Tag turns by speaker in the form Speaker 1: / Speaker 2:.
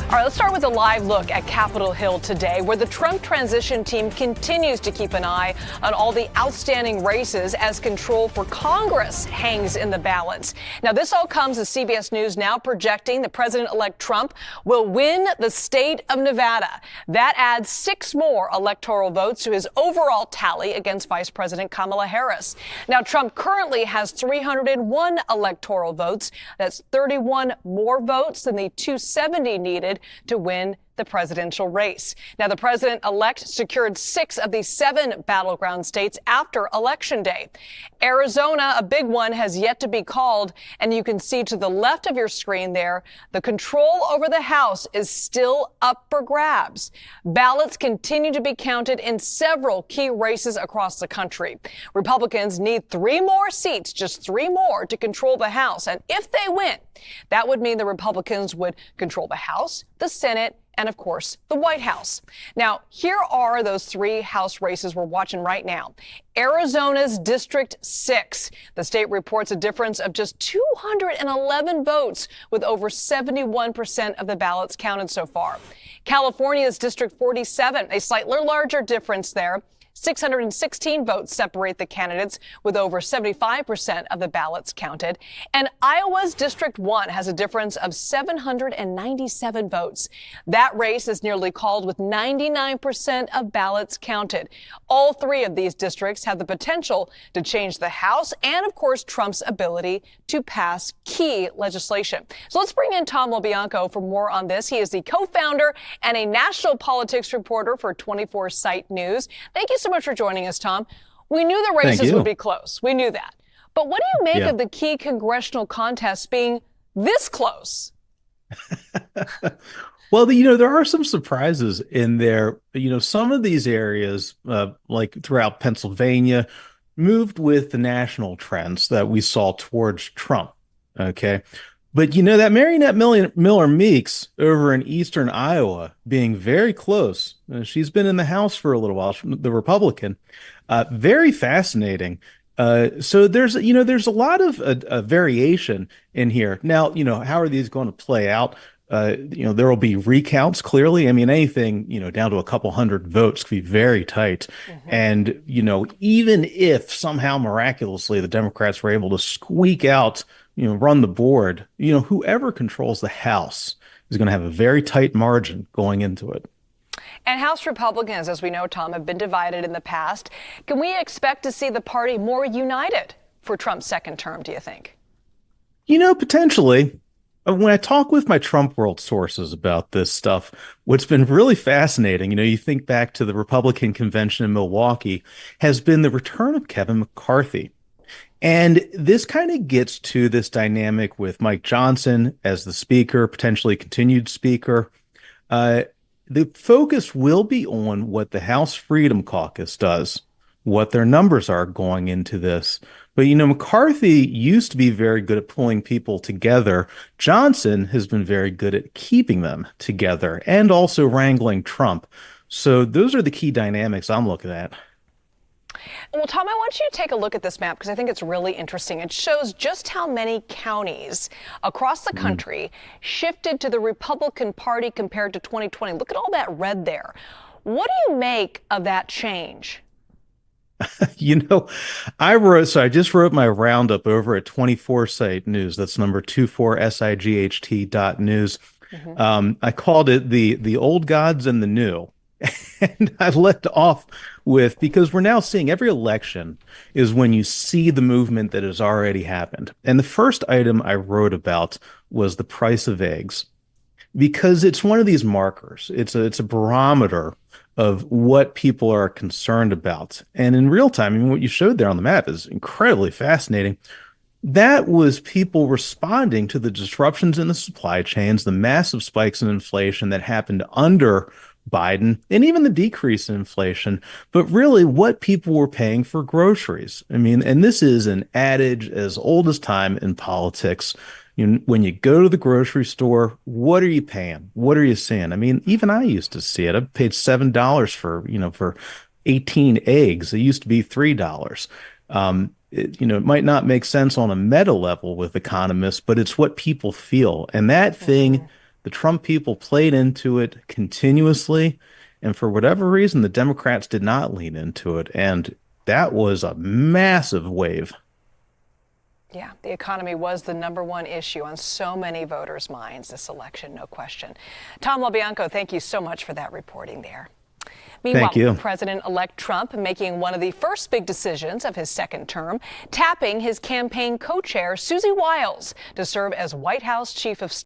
Speaker 1: All right, let's start with a live look at Capitol Hill today, where the Trump transition team continues to keep an eye on all the outstanding races as control for Congress hangs in the balance. Now, this all comes as CBS News now projecting the president-elect Trump will win the state of Nevada. That adds 6 more electoral votes to his overall tally against Vice President Kamala Harris. Now, Trump currently has 301 electoral votes. That's 31 more votes than the 270 needed to win the presidential race. Now, the president-elect secured 6 of the 7 battleground states after Election Day. Arizona, a big one, has yet to be called, and you can see to the left of your screen there, the control over the House is still up for grabs. Ballots continue to be counted in several key races across the country. Republicans need 3 more seats, just 3 more, to control the House, and if they win, that would mean the Republicans would control the House, the Senate, and, of course, the White House. Now, here are those 3 House races we're watching right now. Arizona's District 6. The state reports a difference of just 211 votes, with over 71% of the ballots counted so far. California's District 47, a slightly larger difference there. 616 votes separate the candidates, with over 75% of the ballots counted. And Iowa's District 1 has a difference of 797 votes. That race is nearly called with 99% of ballots counted. All 3 of these districts have the potential to change the House and, of course, Trump's ability to pass key legislation. So let's bring in Tom LoBianco for more on this. He is the co-founder and a national politics reporter for 24 Site News. Thank you so much for joining us, Tom. We knew the races would be close. We knew that. But what do you make of the key congressional contests being this close?
Speaker 2: Well, there are some surprises in there. Some of these areas, like throughout Pennsylvania, moved with the national trends that we saw towards Trump. Okay. But, that Marionette Miller Meeks over in eastern Iowa being very close. She's been in the House for a little while, the Republican. Very fascinating. So there's a lot of variation in here. Now, how are these going to play out? There will be recounts, clearly. I mean, anything, down to a couple hundred votes could be very tight. Mm-hmm. And, even if somehow miraculously the Democrats were able to squeak out, run the board, whoever controls the House is going to have a very tight margin going into it.
Speaker 1: And House Republicans, as we know, Tom, have been divided in the past. Can we expect to see the party more united for Trump's second term, do you think?
Speaker 2: Potentially. When I talk with my Trump world sources about this stuff, what's been really fascinating, you think back to the Republican convention in Milwaukee, has been the return of Kevin McCarthy. And this kind of gets to this dynamic with Mike Johnson as the speaker, potentially continued speaker. The focus will be on what the House Freedom Caucus does, what their numbers are going into this. But, McCarthy used to be very good at pulling people together. Johnson has been very good at keeping them together and also wrangling Trump. So those are the key dynamics I'm looking at.
Speaker 1: Well, Tom, I want you to take a look at this map because I think it's really interesting. It shows just how many counties across the country shifted to the Republican Party compared to 2020. Look at all that red there. What do you make of that change?
Speaker 2: I just wrote my roundup over at 24 Site News. That's number 24sight.news. Mm-hmm. I called it the old gods and the new. And I left off with, because we're now seeing every election is when you see the movement that has already happened. And the first item I wrote about was the price of eggs, because it's one of these markers. It's a barometer of what people are concerned about. And in real time, what you showed there on the map is incredibly fascinating. That was people responding to the disruptions in the supply chains, the massive spikes in inflation that happened under Biden, and even the decrease in inflation, but really what people were paying for groceries. And this is an adage as old as time in politics. When you go to the grocery store, what are you paying? What are you seeing? Even I used to see it. I paid $7 for 18 eggs. It used to be $3. It might not make sense on a meta level with economists, but it's what people feel. And that thing The Trump people played into it continuously, and for whatever reason, the Democrats did not lean into it, and that was a massive wave.
Speaker 1: Yeah, the economy was the #1 issue on so many voters' minds this election, no question. Tom LoBianco, thank you so much for that reporting there. Meanwhile,
Speaker 2: Thank you.
Speaker 1: President-elect Trump making one of the first big decisions of his second term, tapping his campaign co-chair, Susie Wiles, to serve as White House Chief of Staff.